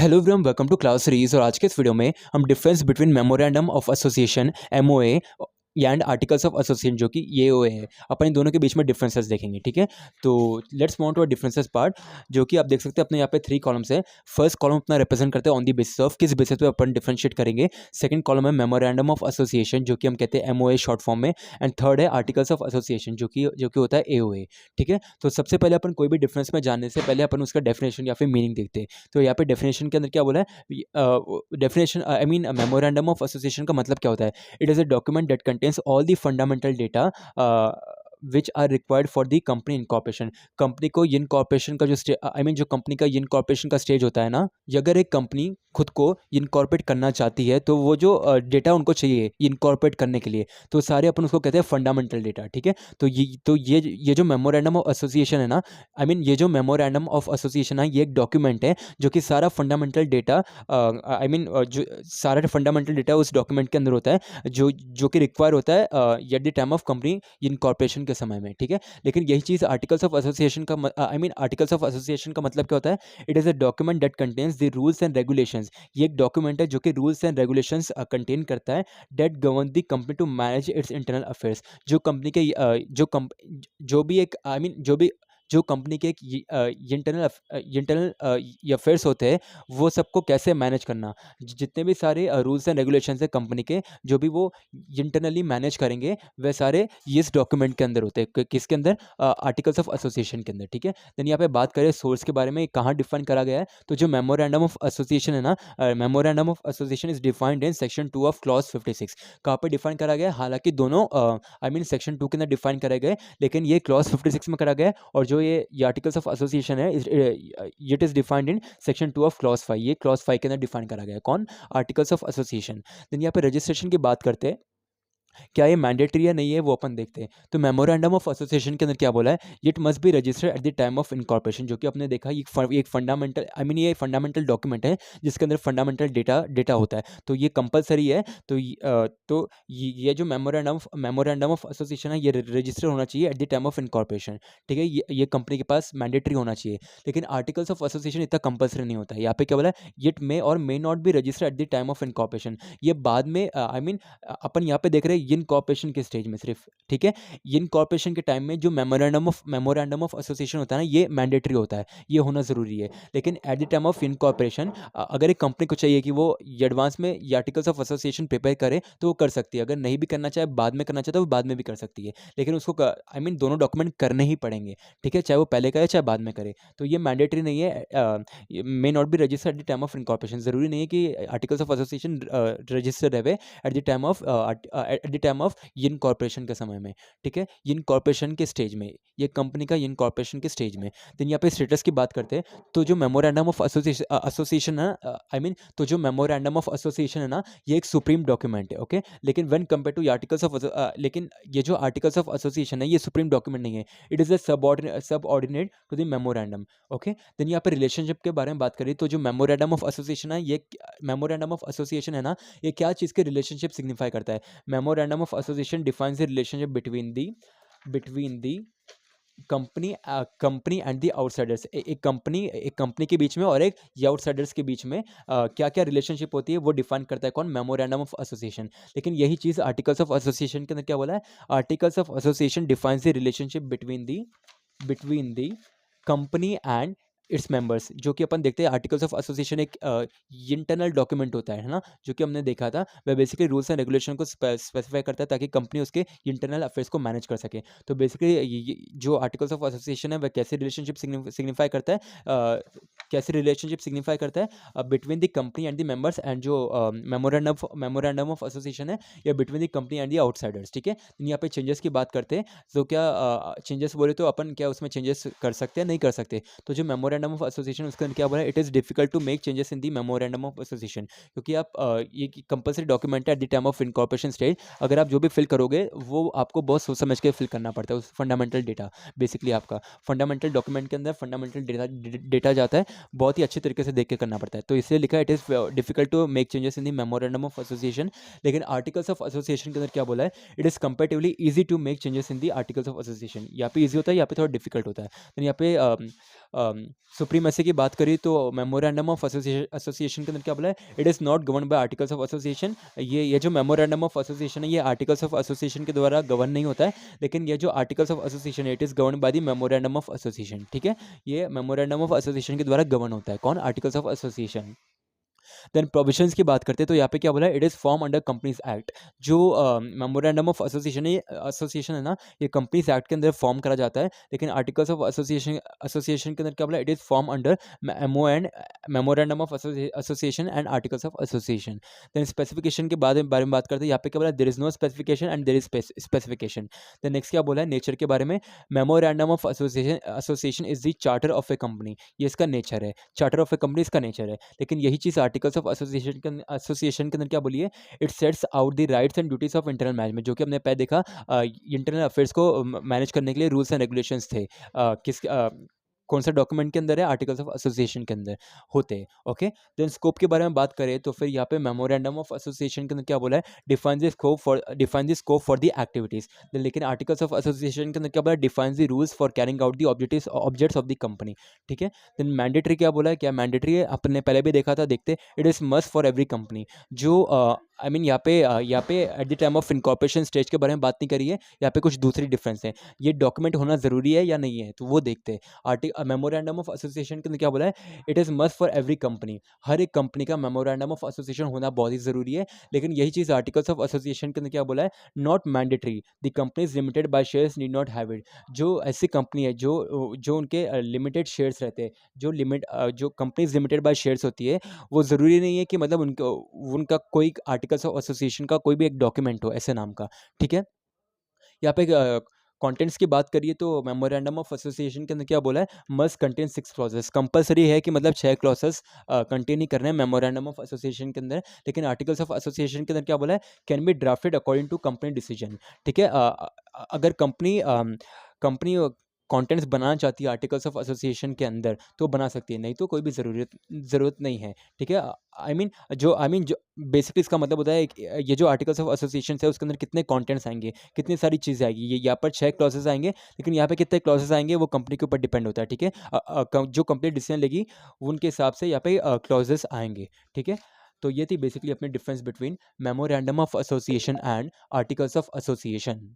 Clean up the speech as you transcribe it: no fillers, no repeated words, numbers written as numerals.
Hello everyone, welcome to class series. और आज के इस वीडियो में हम difference between memorandum of association MOA and articles of association जो कि एओए है, अपन इन दोनों के बीच में डिफरेंसेस देखेंगे। ठीक है, तो let's move to a differences part. जो कि आप देख सकते हैं अपने यहाँ पे 3 कॉलम्स है। फर्स्ट कॉलम अपना रिप्रेजेंट करते हैं ऑन दी बेसिस ऑफ, किस बेसिस पे अपन डिफरेंशिएट करेंगे। सेकंड कॉलम है मेमोरेंडम ऑफ एसोसिएशन जो कि हम कहते हैं एमओए शॉर्ट फॉर्म में। एंड थर्ड है आर्टिकल्स ऑफ एसोसिएशन जो कि होता है एओए। ठीक है, तो सबसे पहले अपन कोई भी डिफरेंस में जानने से पहले अपन उसका डेफिनेशन या फिर मीनिंग देखते हैं। तो यहाँ पे डेफिनेशन के अंदर क्या बोला है, definition I mean memorandum of association का मतलब क्या होता है। It is a document that contains all the fundamental data which are required for the company incorporation. Company को इनकॉर्पोरेशन का जो आई मीन जो कंपनी का इनकॉर्पोरेशन का स्टेज होता है ना, अगर एक कंपनी खुद को इनकॉर्पोरेट करना चाहती है तो वो जो डेटा उनको चाहिए इनकॉर्पोरेट करने के लिए, तो सारे अपन उसको कहते हैं फंडामेंटल डेटा। ठीक है, तो ये जो मेमोरेंडम ऑफ एसोसिएशन है ना, आई मीन ये जो मेमोरेंडम ऑफ एसोसिएशन है, ये एक डॉक्यूमेंट है जो कि सारा फंडामेंटल डेटा आई मीन जो सारा फंडामेंटल डेटा उस डॉक्यूमेंट के अंदर होता है जो कि रिक्वायर होता है at the time of company incorporation के समय में। ठीक है, लेकिन यही चीज़ आर्टिकल्स ऑफ एसोसिएशन का I mean articles of association का मतलब क्या होता है। It is a document that contains the rules and regulations. ये एक डॉक्यूमेंट है जो कि रूल्स एंड रेगुलेशंस कंटेन करता है that govern the company to manage its internal affairs. जो कंपनी के जो भी एक आई मीन जो कंपनी के इंटरनल अफेयर्स होते हैं, वो सबको कैसे मैनेज करना। जितने भी सारे रूल्स एंड रेगुलेशंस है कंपनी के, जो भी वो इंटरनली मैनेज करेंगे, वे सारे इस डॉक्यूमेंट के अंदर होते हैं। किसके अंदर? आर्टिकल्स ऑफ एसोसिएशन के अंदर। ठीक है, देन यहाँ पे बात करें सोर्स के बारे में, कहाँ डिफाइन करा गया है। तो जो मेमोरेंडम ऑफ एसोसिएशन है ना, memorandum of association is defined in section 2 of clause 56। कहाँ पे डिफाइन करा गया है? हालांकि दोनों आई मीन सेक्शन 2 के अंदर डिफाइन करे गए, लेकिन ये क्लॉज 56 में करा गया है। और जो ये आर्टिकल्स ऑफ एसोसिएशन है, it is defined in section 2 of clause 5। ये क्लॉज 5 के अंदर डिफाइन करा गया है। कौन? Articles of association. देन यहाँ पे रजिस्ट्रेशन की बात करते हैं, क्या ये मैंडेटरी है नहीं है, वो अपन देखते हैं। तो मेमोरेंडम ऑफ एसोसिएशन के अंदर क्या बोला है, it must be registered eight the time of incorporation. जो कि आपने देखा ये एक फंडामेंटल आई मीन ये फंडामेंटल डॉक्यूमेंट है जिसके अंदर फंडामेंटल डेटा होता है, तो ये कंपलसरी है। तो ये जो मेमोरेंडम ऑफ एसोसिएशन है, ये रजिस्टर होना चाहिए eight the time of incorporation. ठीक है, ये कंपनी के पास मैंडेटरी होना चाहिए। लेकिन आर्टिकल्स ऑफ एसोसिएशन इतना कंपलसरी नहीं होता है। यहाँ पे क्या बोला है, इट मे और may not be registered eight the time of incorporation. ये बाद में आई मीन अपन यहाँ पे देख रहे हैं इनकॉर्पोरेशन के स्टेज में सिर्फ। ठीक है, इनकॉर्पोरेशन के टाइम में जो मेमोरेंडम ऑफ एसोसिएशन होता है ना, ये मैंडेटरी होता है, ये होना ज़रूरी है। लेकिन eight the time of incorporation अगर एक कंपनी को चाहिए कि वो एडवांस में ये आर्टिकल्स ऑफ एसोसिएशन प्रिपेयर करे, तो वो कर सकती है। अगर नहीं भी करना चाहे, बाद में करना चाहे, तो वो बाद में भी कर सकती है। लेकिन उसको आई मीन दोनों डॉक्यूमेंट करने ही पड़ेंगे। ठीक है, चाहे वो पहले करे चाहे बाद में करे, तो ये मैंडेटरी नहीं है। May not be registered eight the time of incorporation. ज़रूरी नहीं है कि आर्टिकल्स ऑफ एसोसिएशन रजिस्टर रहे eight the time of incorporation के समय में। ठीक है, इनकॉर्पोरेशन के स्टेज में, ये कंपनी का इनकॉर्पोरेशन के स्टेज में। देन यहाँ पे स्टेटस की बात करते हैं, तो जो मेमोरेंडम ऑफ एसोसिएशन है आई मीन तो जो मेमोरेंडम ऑफ एसोसिएशन है ना, ये एक सुप्रीम डॉक्यूमेंट है। ओके, लेकिन when compare to articles of लेकिन ये जो आर्टिकल्स ऑफ एसोसिएशन है, ये सुप्रीम डॉक्यूमेंट नहीं है। It is a subordinate to the memorandum. Okay, then यहाँ पे रिलेशनशिप के बारे में बात करें, तो जो मेमोरेंडम ऑफ एसोसिएशन है, ये मेमोरेंडम ऑफ एसोसिएशन है ना, ये क्या चीज़ के रिलेशनशिप सिग्निफाई करता है। Memorandum of association defines the relationship between the company and the outsiders. एक कंपनी के बीच में और एक आउटसाइडर्स के बीच में क्या क्या रिलेशनशिप होती है, वो डिफाइन करता है कौन? Memorandum of association. लेकिन यही चीज़ आर्टिकल्स ऑफ एसोसिएशन के अंदर क्या बोला है, articles of association defines the relationship between the company and its members. जो कि अपन देखते हैं आर्टिकल्स ऑफ एसोसिएशन एक इंटरनल डॉक्यूमेंट होता है ना, जो कि हमने देखा था। वह बेसिकली रूल्स एंड रेगुलेशन को स्पेसिफाई करता है ताकि कंपनी उसके इंटरनल अफेयर्स को मैनेज कर सके। तो बेसिकली जो आर्टिकल्स ऑफ एसोसिएशन है, वह कैसे रिलेशनशिप सिग्निफाई करता है, between the company and the members. And जो मेमोरेंडम ऑफ एसोसिएशन है, यह between the company and the outsiders. ठीक है, यहाँ पे चेंजेस की बात करते हैं, तो क्या चेंजेस बोले तो अपन क्या उसमें चेंजेस कर सकते हैं, नहीं कर सकते। तो जो मेमोरेंडम ऑफ एसोसिएशन, उसके अंदर क्या बोला है, it is difficult to make changes in the memorandum of association. क्योंकि आप ये कंपलसरी डॉक्यूमेंट है at the time of incorporation stage. अगर आप जो भी फिल करोगे, वो आपको बहुत सोच समझ के फिल करना पड़ता है। उस फंडामेंटल डेटा, बेसिकली आपका फंडामेंटल डॉक्यूमेंट के अंदर फंडामेंटल डेटा जाता है, बहुत ही अच्छे तरीके से देख के करना पड़ता है। तो इसलिए लिखा है, it is difficult to make changes in the memorandum of association. लेकिन आर्टिकल्स ऑफ एसोसिएशन के अंदर क्या बोला है, it is comparatively easy to make changes in the articles of association. यहाँ पे ईजी होता है, यहाँ पे थोड़ा डिफिकल्ट होता है। तो यहाँ पे सुप्रीमेसी की बात करी तो मेमोरेंडम ऑफ एसोसिएशन के अंदर क्या बोला है, it is not govern by articles of association. ये जो मेमोरेंडम ऑफ एसोसिएशन है ये आर्टिकल्स ऑफ एसोसिएशन के द्वारा गवर्न नहीं होता है, लेकिन ये जो आर्टिकल्स ऑफ एसोसिएशन है it is govern by the memorandum of association. ठीक है, ये मेमोरेंडम ऑफ एसोसिएशन के द्वारा गवर्न होता है। कौन? Articles of association. Then provisions की बात करते हैं तो यहाँ पे क्या बोला है, it is form under companies act. जो मेमोरेंडम ऑफ एसोसिएशन है ना, ये कंपनीज एक्ट के अंदर फॉर्म करा जाता है, लेकिन आर्टिकल्स ऑफ एसोसिएशन के अंदर क्या बोला, it is form under MO and memorandum of association and articles of association. Then specification के बारे में बात करते हैं, यहाँ पे क्या बोला, there is no specification and there is specification. Then next क्या बोला है, नेचर के बारे में, memorandum of association is the charter of a company. ये इसका नेचर है, चार्टर ऑफ ए कंपनी इसका नेचर है। लेकिन यही चीज़ आर्टिकल्स ऑफ एसोसिएशन के अंदर क्या बोली है, it sets out the rights and duties of internal management. जो कि हमने पहले देखा, इंटरनल अफेयर्स को मैनेज करने के लिए रूल्स एंड रेगुलेशंस थे। कौन सा डॉक्यूमेंट के अंदर है, आर्टिकल्स ऑफ एसोसिएशन के अंदर होते हैं। ओके, देन स्कोप के बारे में बात करें तो फिर यहाँ पे मेमोरेंडम ऑफ एसोसिएशन के अंदर क्या बोला है, define the scope for the activities. लेकिन आर्टिकल्स ऑफ एसोसिएशन के अंदर क्या बोला है, define the rules for carrying out the objects of the company. ठीक है, देन मैंडेटरी क्या बोला है, क्या मैंडेटरी है, अपने पहले भी देखा था, देखते, it is must for every company. जो आई मीन यहाँ पे eight the time of incorporation stage के बारे में बात नहीं करी है, यहाँ पे कुछ दूसरी डिफरेंस है। ये डॉक्यूमेंट होना ज़रूरी है या नहीं है, तो वो देखते हैं। मेमोरेंडम ऑफ एसोसिएशन के अंदर क्या बोला है, it is must for every company. हर एक कंपनी का मेमोरेंडम ऑफ एसोसिएशन होना बहुत ही ज़रूरी है। लेकिन यही चीज़ आर्टिकल्स ऑफ एसोसिएशन के अंदर क्या बोला है, not mandatory, the companies limited by shares need not have it. जो ऐसी कंपनी है जो उनके लिमिटेड शेयर्स रहते हैं, जो कंपनीज लिमिटेड बाय शेयर्स होती है, वो ज़रूरी नहीं है कि मतलब उनका कोई आर्टिकल्स ऑफ एसोसिएशन का कोई भी एक डॉक्यूमेंट हो ऐसे नाम का। ठीक है, यहाँ पे कंटेंट्स की बात करिए तो मेमोरेंडम ऑफ एसोसिएशन के अंदर क्या बोला है, मस्ट कंटेन 6 क्लॉजेस। कंपलसरी है कि मतलब 6 क्लॉजेस कंटेन ही करने हैं मेमोरेंडम ऑफ एसोसिएशन के अंदर। लेकिन आर्टिकल्स ऑफ एसोसिएशन के अंदर क्या बोला है, can be drafted according to company decision. ठीक है, अगर कंपनी कंटेंट्स बनाना चाहती है आर्टिकल्स ऑफ एसोसिएशन के अंदर तो बना सकती है, नहीं तो कोई भी ज़रूरत नहीं है। ठीक है, जो बेसिकली इसका मतलब होता है कि ये जो आर्टिकल्स ऑफ एसोसिएशन है उसके अंदर कितने कंटेंट्स आएंगे, कितनी सारी चीज़ें आएगी। ये यहाँ पर 6 क्लॉजेस आएंगे, लेकिन यहाँ पे कितने क्लॉजेस आएंगे वो कंपनी के ऊपर डिपेंड होता है। ठीक है, जो कंपनी डिसीजन लेगी उनके हिसाब से यहाँ पे क्लॉजेस आएंगे। ठीक है, तो ये थी बेसिकली अपनी difference between memorandum of association and articles of association.